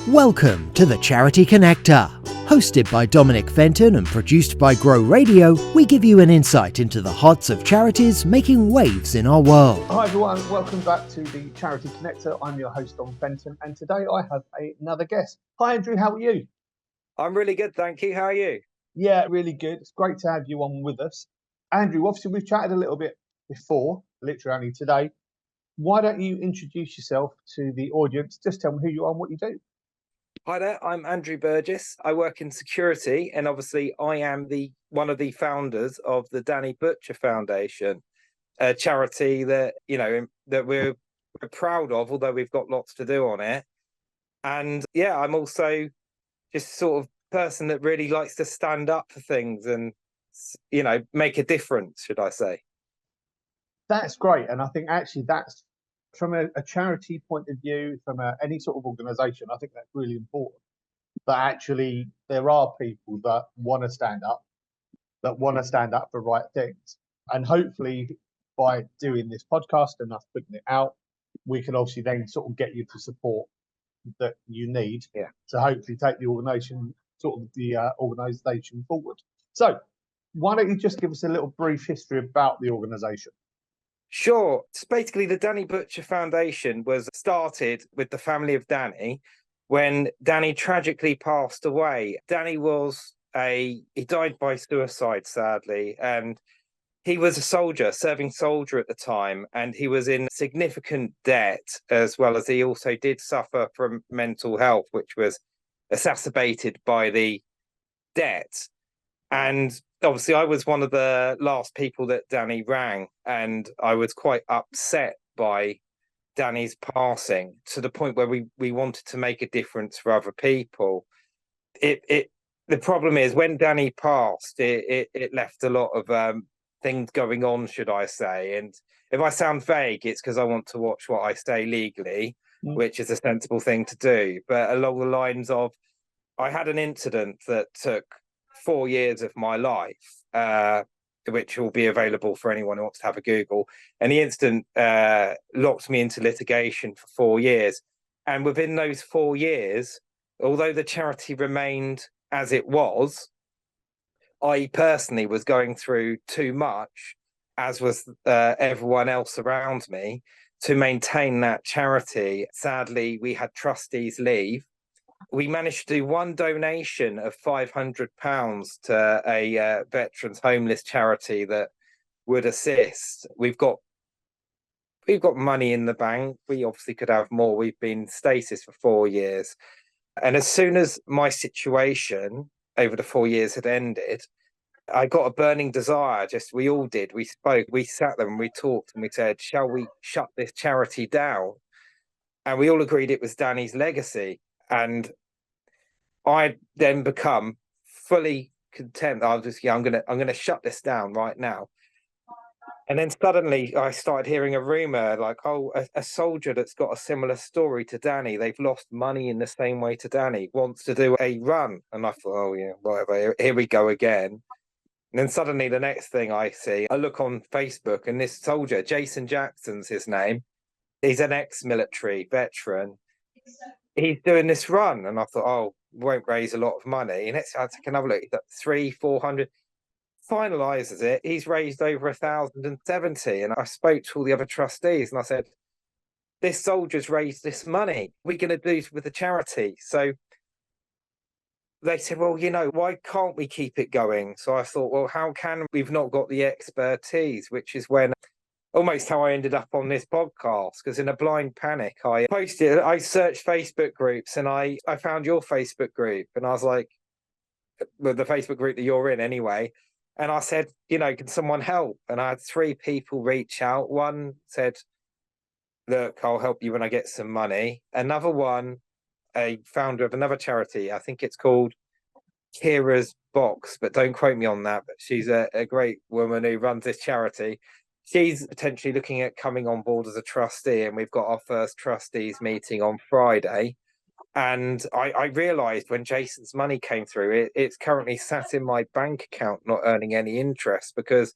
Welcome to the Charity Connector. Hosted by Dominic Fenton and produced by Grow Radio, we give you an insight into the hearts of charities making waves in our world. Hi everyone, welcome back to the Charity Connector. I'm your host, Dom Fenton, and today I have another guest. Hi Andrew, how are you? I'm really good, thank you. How are you? Yeah, really good. It's great to have you on with us. Andrew, obviously we've chatted a little bit before, literally only today. Why don't you introduce yourself to the audience? Just tell me who you are and what you do. Hi there, I'm Andrew Burgess. I work in security, and obviously I am one of the founders of the Danny Butcher Foundation, a charity that that we're proud of, although we've got lots to do on it. And yeah, I'm also just sort of person that really likes to stand up for things and make a difference, should I say. That's great, and I think actually that's from a charity point of view, from any sort of organisation, I think that's really important. That actually there are people that want to stand up for right things, and hopefully by doing this podcast and us putting it out, we can obviously then sort of get you the support that you need to hopefully take the organisation organisation forward. So why don't you just give us a little brief history about the organisation? Sure. So basically, the Danny Butcher Foundation was started with the family of Danny when Danny tragically passed away. Danny he died by suicide, sadly, and he was a serving soldier at the time, and he was in significant debt, as well as he also did suffer from mental health, which was exacerbated by the debt. And obviously, I was one of the last people that Danny rang, and I was quite upset by Danny's passing, to the point where we wanted to make a difference for other people. The problem is, when Danny passed, it left a lot of things going on, should I say. And if I sound vague, it's because I want to watch what I say legally, which is a sensible thing to do. But along the lines of, I had an incident that took 4 years of my life, which will be available for anyone who wants to have a Google. And the incident locked me into litigation for 4 years. And within those 4 years, although the charity remained as it was, I personally was going through too much, as was everyone else around me, to maintain that charity. Sadly, we had trustees leave. We managed to do one donation of £500 to a veterans homeless charity that would assist. We've got money in the bank. We obviously could have more. We've been stasis for 4 years. And as soon as my situation over the 4 years had ended, I got a burning desire. We all did. We spoke, we sat there and we talked, and we said, shall we shut this charity down? And we all agreed it was Danny's legacy. And I'd then become fully content. I was just, I'm gonna shut this down right now. And then suddenly I started hearing a rumor like, a soldier that's got a similar story to Danny, they've lost money in the same way to Danny, wants to do a run. And I thought, oh yeah, whatever, here we go again. And then suddenly the next thing I see, I look on Facebook, and this soldier, Jason Jackson's his name, he's an ex-military veteran. He's doing this run. And I thought, oh, won't raise a lot of money. And I take another look, 300-400, finalizes it. He's raised over 1,070. And I spoke to all the other trustees and I said, this soldier's raised this money. What are we going to do with the charity? So they said, well, why can't we keep it going? So I thought, well, how can we've not got the expertise, which is when almost how I ended up on this podcast, because in a blind panic, I searched Facebook groups, and I found your Facebook group, and I was like, well, the Facebook group that you're in anyway. And I said, can someone help? And I had 3 people reach out. One said, look, I'll help you when I get some money. Another one, a founder of another charity, I think it's called Kira's Box, but don't quote me on that. But she's a great woman who runs this charity. She's potentially looking at coming on board as a trustee, and we've got our first trustees meeting on Friday. And I realised when Jason's money came through, it's currently sat in my bank account, not earning any interest, because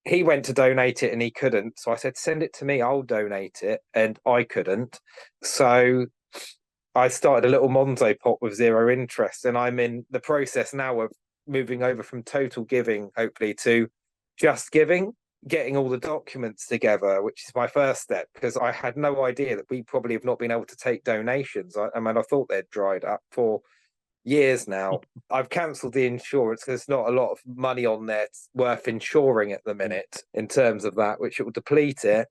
he went to donate it and he couldn't. So I said, send it to me, I'll donate it. And I couldn't. So I started a little Monzo pot with zero interest, and I'm in the process now of moving over from total giving, hopefully, to just giving, getting all the documents together, which is my first step, because I had no idea that we probably have not been able to take donations. I mean, I thought they'd dried up for years now. I've cancelled the insurance because there's not a lot of money on there worth insuring at the minute in terms of that, which it will deplete it.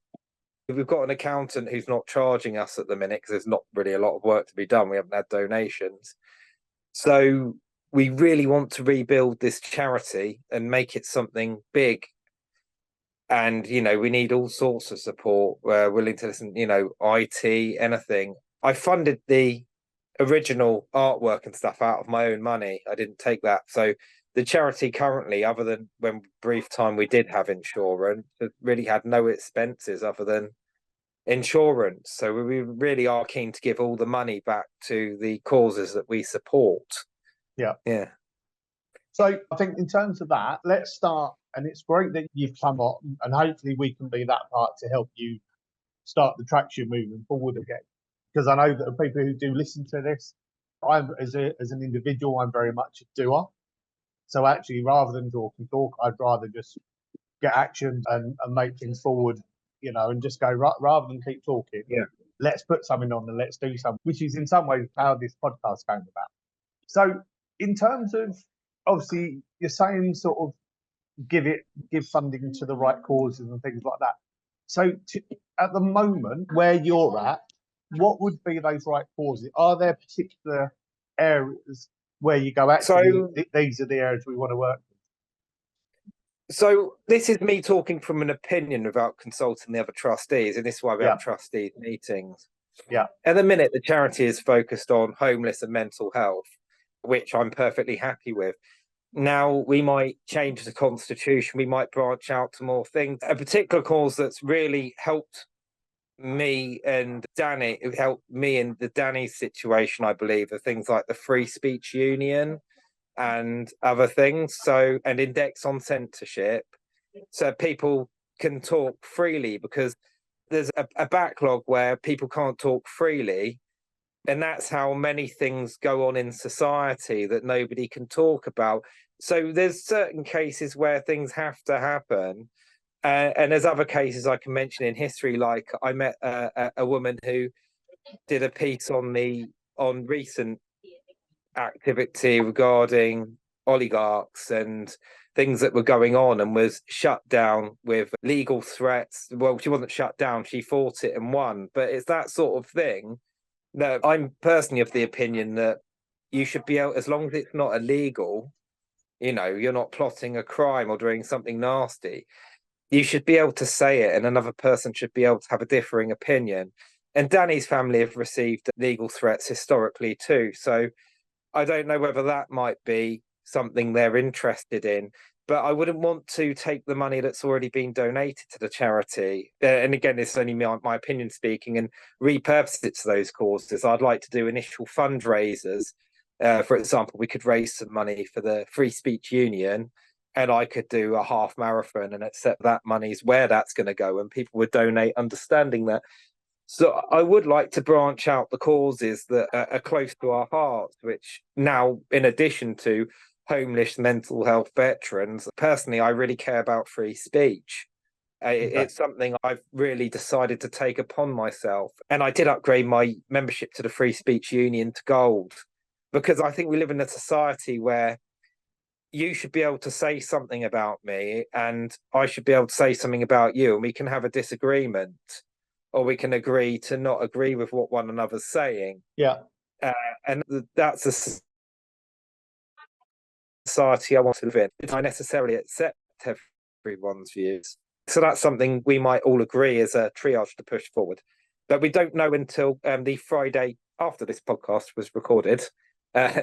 We've got an accountant who's not charging us at the minute because there's not really a lot of work to be done. We haven't had donations. So we really want to rebuild this charity and make it something big. And, you know, we need all sorts of support. We're willing to listen, you know, IT, anything. I funded the original artwork and stuff out of my own money. I didn't take that. So the charity currently, other than when brief time we did have insurance, it really had no expenses other than insurance. So we really are keen to give all the money back to the causes that we support. Yeah. So I think in terms of that, let's start. And it's great that you've come on, and hopefully we can be that part to help you start the traction moving forward again. Because I know that the people who do listen to this, I'm as an individual, I'm very much a doer. So actually, rather than talk, I'd rather just get action and make things forward, you know, and just go rather than keep talking. Yeah. Let's put something on and let's do something, which is in some ways how this podcast came about. So in terms of, obviously, you're saying sort of give funding to the right causes and things like that. So at the moment where you're at, what would be those right causes? Are there particular areas where you go, actually, these are the areas we want to work with? So this is me talking from an opinion without consulting the other trustees, and this is why we have trustee meetings. Yeah. At the minute, the charity is focused on homeless and mental health, which I'm perfectly happy with. Now we might change the constitution, we might branch out to more things. A particular cause that's really helped me and Danny, it helped me in the Danny's situation, I believe, are things like the Free Speech Union and other things. So, and index on censorship, so people can talk freely, because there's a backlog where people can't talk freely. And that's how many things go on in society that nobody can talk about. So there's certain cases where things have to happen. And there's other cases I can mention in history, like I met a woman who did a piece on recent activity regarding oligarchs and things that were going on, and was shut down with legal threats. Well, she wasn't shut down, she fought it and won. But it's that sort of thing that I'm personally of the opinion that you should be able, as long as it's not illegal, you know, you're not plotting a crime or doing something nasty, you should be able to say it, and another person should be able to have a differing opinion. And Danny's family have received legal threats historically too. So I don't know whether that might be something they're interested in, but I wouldn't want to take the money that's already been donated to the charity. And again, it's only my opinion speaking, and repurpose it to those causes. I'd like to do initial fundraisers. For example, we could raise some money for the Free Speech Union, and I could do a half marathon and accept that money's where that's going to go, and people would donate understanding that. So I would like to branch out the causes that are close to our hearts, which now, in addition to homeless mental health veterans, personally, I really care about free speech. It's something I've really decided to take upon myself. And I did upgrade my membership to the Free Speech Union to gold, because I think we live in a society where you should be able to say something about me and I should be able to say something about you, and we can have a disagreement, or we can agree to not agree with what one another's saying. Yeah. And that's a society I want to live in. I necessarily accept everyone's views. So that's something we might all agree is a triage to push forward. But we don't know until the Friday after this podcast was recorded,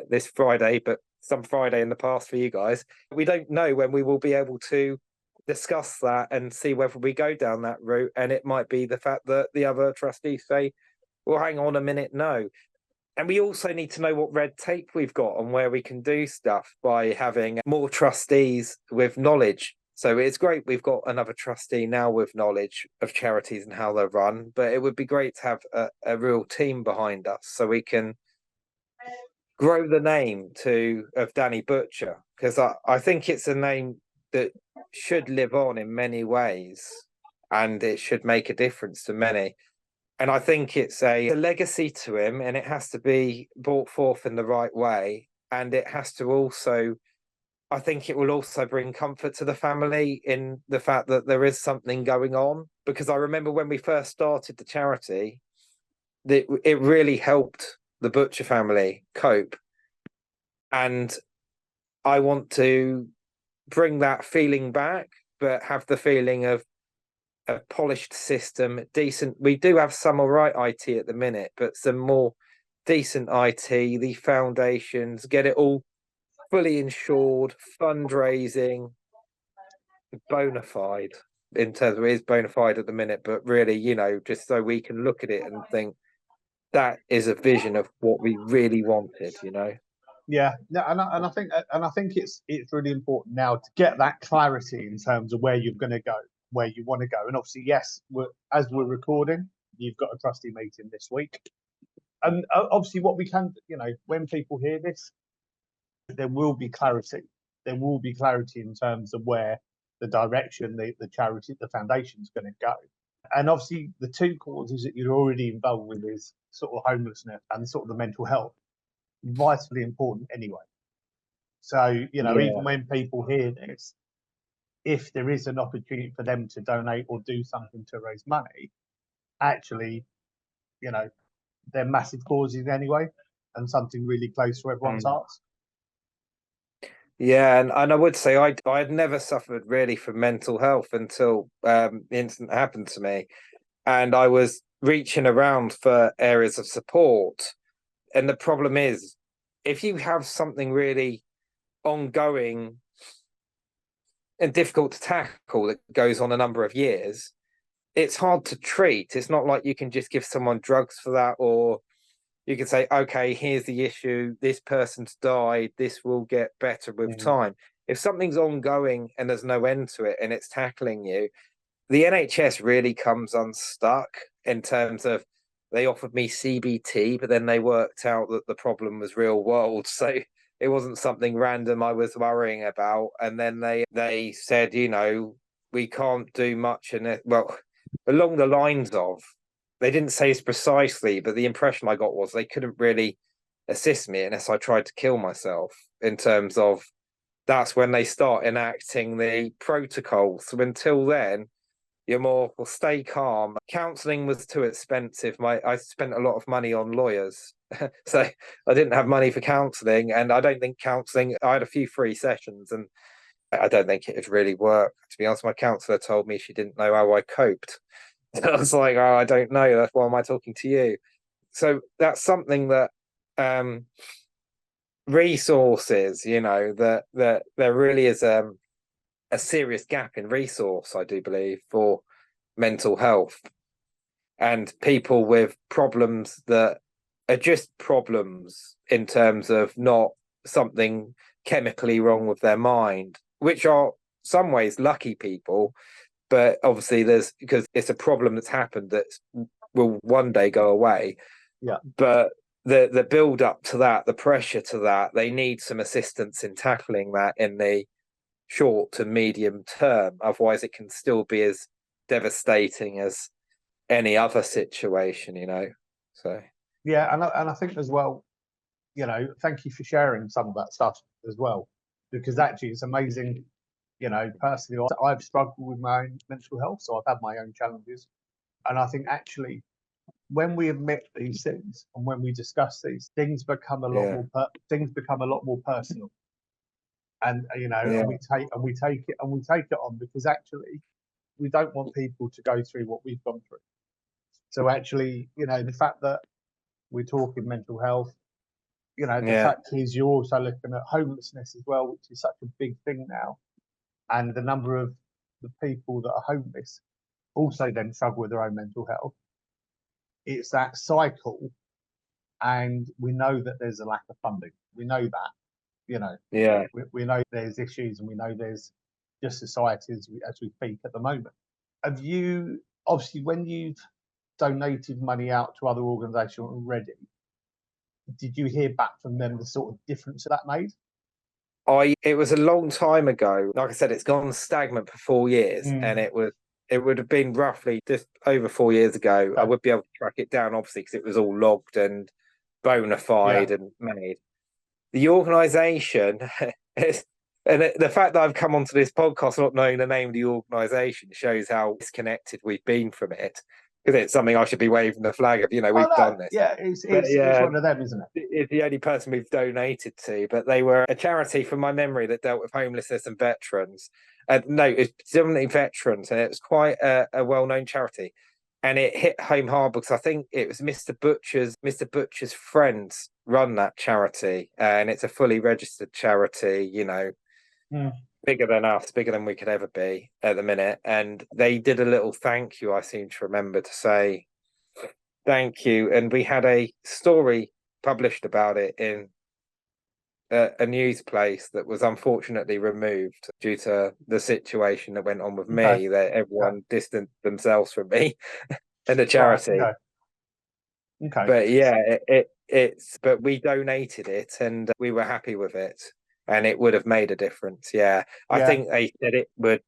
this Friday, but some Friday in the past for you guys. We don't know when we will be able to discuss that and see whether we go down that route. And it might be the fact that the other trustees say, well, hang on a minute, no. And we also need to know what red tape we've got and where we can do stuff by having more trustees with knowledge. So it's great we've got another trustee now with knowledge of charities and how they're run, but it would be great to have a real team behind us so we can grow the name of Danny Butcher, because I think it's a name that should live on in many ways and it should make a difference to many. And I think it's a legacy to him, and it has to be brought forth in the right way. And it has to also, I think it will also bring comfort to the family in the fact that there is something going on. Because I remember when we first started the charity, that it really helped the Butcher family cope. And I want to bring that feeling back, but have the feeling of a polished system, decent. We do have some all right IT at the minute, but some more decent IT, the foundations, get it all fully insured, fundraising, bona fide in terms of it is bona fide at the minute, but really, just so we can look at it and think that is a vision of what we really wanted, Yeah, no, and I think it's really important now to get that clarity in terms of where you're going to go, where you want to go, and obviously, yes, as we're recording, you've got a trustee meeting this week, and obviously, what we can, when people hear this, there will be clarity. There will be clarity in terms of where the direction the charity, the foundation is going to go, and obviously, the two causes that you're already involved with is sort of homelessness and sort of the mental health. Vitally important anyway. So, even when people hear this, if there is an opportunity for them to donate or do something to raise money, actually, they're massive causes anyway, and something really close to everyone's hearts. Yeah, and I would say I'd never suffered really from mental health until the incident happened to me. And I was reaching around for areas of support. And the problem is, if you have something really ongoing and difficult to tackle that goes on a number of years, it's hard to treat. It's not like you can just give someone drugs for that, or you can say, okay, here's the issue. This person's died. This will get better with time. If something's ongoing and there's no end to it and it's tackling you, the NHS really comes unstuck in terms of they offered me CBT, but then they worked out that the problem was real world. So it wasn't something random I was worrying about. And then they said, we can't do much. And along the lines of, they didn't say this precisely, but the impression I got was they couldn't really assist me unless I tried to kill myself, in terms of that's when they start enacting the protocol. So until then, you're more, well, stay calm. Counselling was too expensive. I spent a lot of money on lawyers. So I didn't have money for counselling, and I don't think counselling, I had a few free sessions and I don't think it would really work. To be honest, my counsellor told me she didn't know how I coped. I was like, oh, I don't know. That's why am I talking to you? So that's something that resources, that there really is a serious gap in resource, I do believe, for mental health, and people with problems that are just problems in terms of not something chemically wrong with their mind, which are some ways lucky people. But obviously because it's a problem that's happened that will one day go away. Yeah. But the build up to that, the pressure to that, they need some assistance in tackling that in the short to medium term. Otherwise it can still be as devastating as any other situation, So Yeah, and I think as well, thank you for sharing some of that stuff as well, because actually it's amazing. Personally, I've struggled with my own mental health, so I've had my own challenges. And I think actually, when we admit these things and when we discuss these things, become a lot more personal. And and we take it on, because actually, we don't want people to go through what we've gone through. So actually, the fact that we're talking mental health, the fact is you're also looking at homelessness as well, which is such a big thing now. And the number of the people that are homeless also then struggle with their own mental health. It's that cycle, and we know that there's a lack of funding. We know that, Yeah. we know there's issues, and we know there's just society as we speak at the moment. Have you, obviously, when you've donated money out to other organisations already, did you hear back from them the sort of difference that made? It was a long time ago. Like I said, it's gone stagnant for 4 years, and it would have been roughly just over 4 years ago. I would be able to track it down, obviously, because it was all logged and bona fide and made. The organisation is, and the fact that I've come onto this podcast not knowing the name of the organisation shows how disconnected we've been from it. Because it's something I should be waving the flag of, we've done this. Yeah, it's one of them, isn't it? It's the only person we've donated to, but they were a charity from my memory that dealt with homelessness and veterans. No, it's predominantly veterans, and it was quite a well-known charity. And it hit home hard because I think it was Mr. Butcher's friends run that charity, and it's a fully registered charity, bigger than us, bigger than we could ever be at the minute. And they did a little thank you, I seem to remember, to say thank you. And we had a story published about it in a news place that was unfortunately removed due to the situation that went on with me, that everyone distanced themselves from me and the charity. Right, okay. But yeah, but we donated it and we were happy with it, and it would have made a difference. Yeah. I think they said it would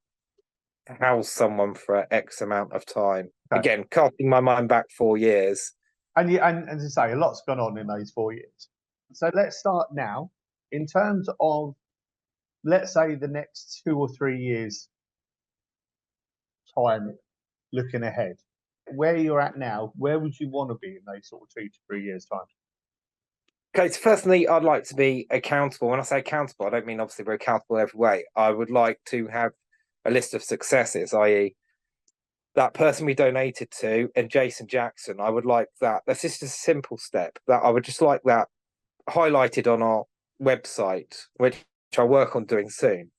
house someone for X amount of time. Again, casting my mind back 4 years. And as I say, a lot's gone on in those 4 years. So let's start now. In terms of, let's say, the next 2 or 3 years time, looking ahead, where you're at now, where would you want to be in those sort of 2 to 3 years time? Okay, so personally, I'd like to be accountable. When I say accountable, I don't mean obviously we're accountable every way. I would like to have a list of successes, i.e., that person we donated to and Jason Jackson. I would like that. That's just a simple step that I would just like that highlighted on our website, which I work on doing soon.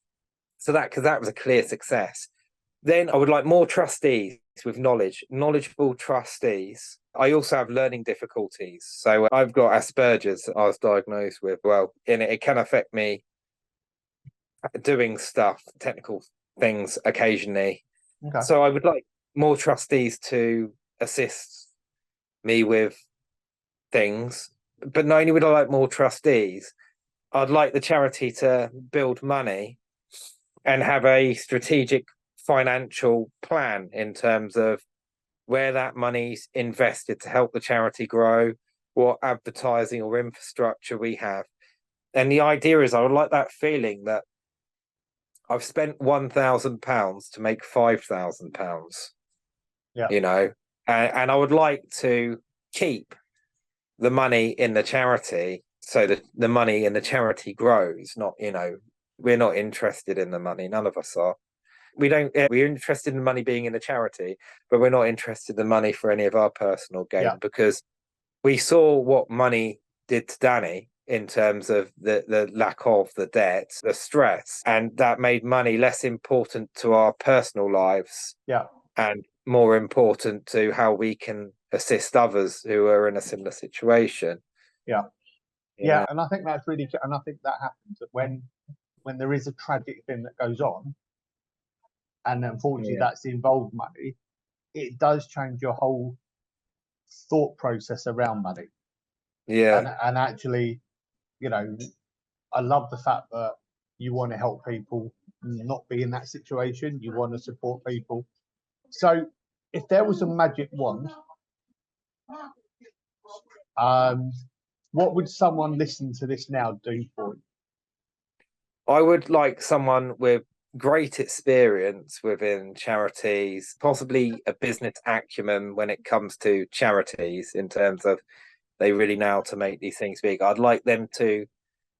So because that was a clear success. Then I would like more trustees with knowledgeable trustees. I also have learning difficulties. So I've got Asperger's I was diagnosed with. Well, and it can affect me doing stuff, technical things occasionally. So I would like more trustees to assist me with things. But not only would I like more trustees, I'd like the charity to build money and have a strategic financial plan in terms of where that money's invested to help the charity grow, what advertising or infrastructure we have. And the idea is I would like that feeling that I've spent £1,000 to make £5,000. And I would like to keep the money in the charity so that the money in the charity grows. Not, we're not interested in the money. None of us are. We're interested in the money being in the charity, but we're not interested in the money for any of our personal gain, because we saw what money did to Danny in terms of the lack of the debt, the stress, and that made money less important to our personal lives and more important to how we can assist others who are in a similar situation. And I think that's really, and I think that happens that when there is a tragic thing that goes on, and unfortunately that's involved money, it does change your whole thought process around money. And actually, I love the fact that you want to help people not be in that situation. You want to support people. So if there was a magic wand, what would someone listening to this now do for you? I would like someone with great experience within charities, possibly a business acumen when it comes to charities, in terms of they really know how to make these things big. I'd like them to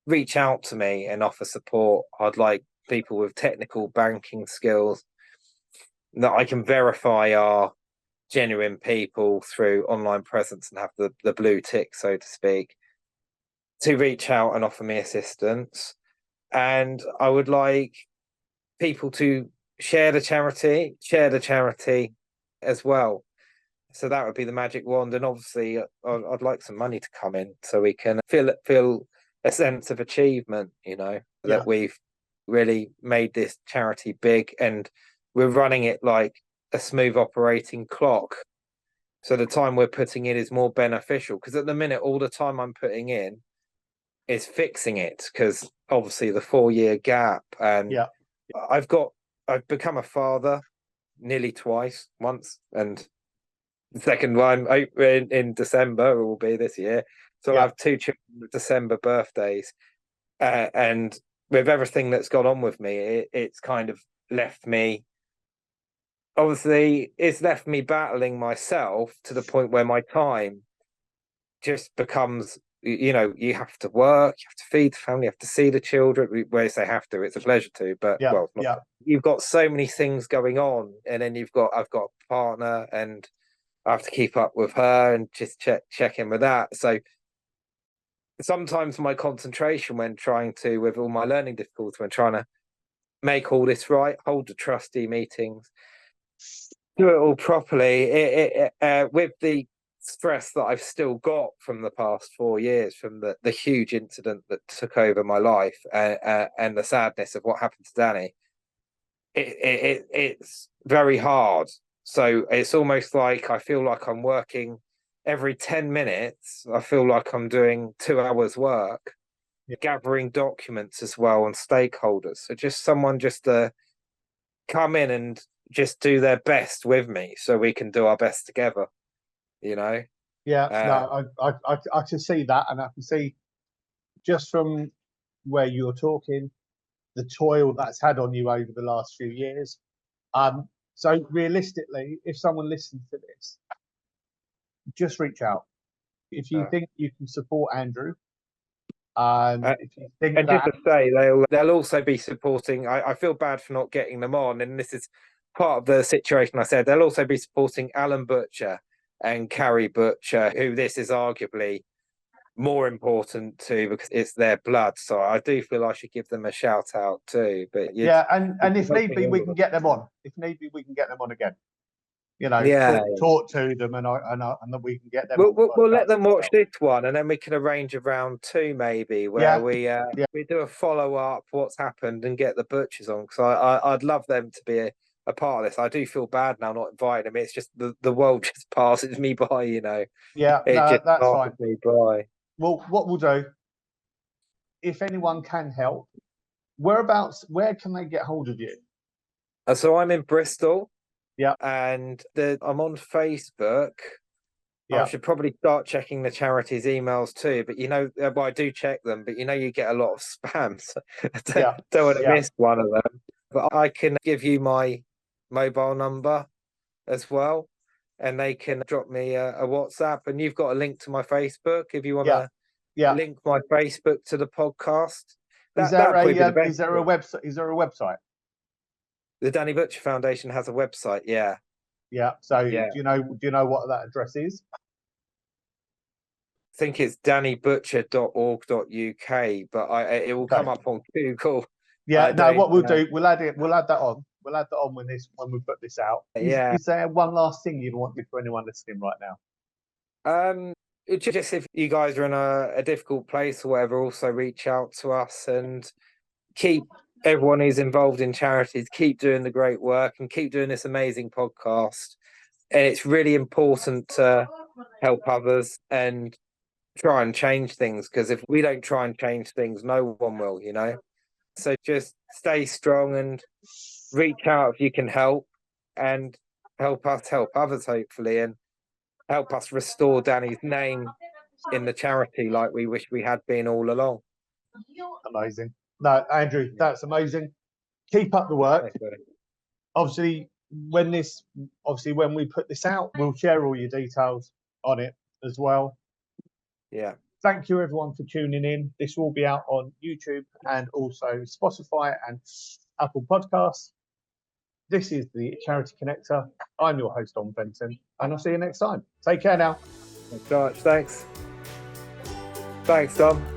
reach out to me and offer support. I'd like people with technical banking skills that I can verify are genuine people through online presence and have the blue tick, so to speak, to reach out and offer me assistance. And I would like people to share the charity as well. So that would be the magic wand. And obviously I'd like some money to come in so we can feel a sense of achievement, that we've really made this charity big, and we're running it like a smooth operating clock. So the time we're putting in is more beneficial, because at the minute, all the time I'm putting in is fixing it, because obviously the 4-year gap. And Yeah. I've become a father nearly twice, once, and the second one in December will be this year. So I have 2 children with December birthdays. And with everything that's gone on with me, it's kind of left me, obviously, it's left me battling myself to the point where my time just becomes, you have to work, you have to feed the family, you have to see the children. Where I say have to, it's a pleasure to, but well, you've got so many things going on, and then I've got a partner, and I have to keep up with her and just check in with that. So sometimes my concentration when with all my learning difficulties, when trying to make all this right, hold the trustee meetings, do it all properly, with the stress that I've still got from the past 4 years, from the huge incident that took over my life, and the sadness of what happened to Danny, it's very hard. So it's almost like I feel like I'm working every 10 minutes. I feel like I'm doing 2 hours work, gathering documents as well, and stakeholders. So just someone just to come in and just do their best with me, so we can do our best together. No, I can see that, and I can see just from where you're talking, the toil that's had on you over the last few years. So realistically, if someone listens to this, just reach out. If you think you can support Andrew, if you think and just to say, they'll also be supporting. I feel bad for not getting them on, and this is part of the situation. I said they'll also be supporting Alan Butcher and Carrie Butcher, who this is arguably more important to, because it's their blood. So I do feel I should give them a shout out too. But and if need be, we can get them on. If need be, we can get them on again. Talk to them, and that we can get them. We'll let them watch this one, and then we can arrange a round 2 maybe, where we do a follow up, what's happened, and get the Butchers on, because I'd love them to be a part of this. I do feel bad now not inviting them. It's just the world just passes me by, that's fine. Me by. Well, what we'll do, if anyone can help, where can they get hold of you? So I'm in Bristol. Yeah. And I'm on Facebook. Yeah. I should probably start checking the charity's emails too, but I do check them, but you get a lot of spam, so I don't want to miss one of them. But I can give you my mobile number as well, and they can drop me a WhatsApp, and you've got a link to my Facebook if you want to link my Facebook to the podcast. Is there a website? Is there a website? The Danny Butcher Foundation has a website, yeah. So do you know what that address is? I think it's dannybutcher.org.uk, but it will come up on Google. What we'll do, we'll add that on. We'll add that on when we put this out. Is there one last thing you'd want for anyone listening right now? Just if you guys are in a difficult place or whatever, also reach out to us, and keep everyone who's involved in charities, keep doing the great work and keep doing this amazing podcast. And it's really important to help others and try and change things, because if we don't try and change things, no one will, So just stay strong and reach out if you can help, and help us help others, hopefully, and help us restore Danny's name in the charity like we wish we had been all along. Amazing. No, Andrew, that's amazing. Keep up the work. Obviously, when we put this out, we'll share all your details on it as well. Yeah. Thank you, everyone, for tuning in. This will be out on YouTube and also Spotify and Apple Podcasts. This is the Charity Connector. I'm your host, Dom Benton, and I'll see you next time. Take care now. Thanks, Dom.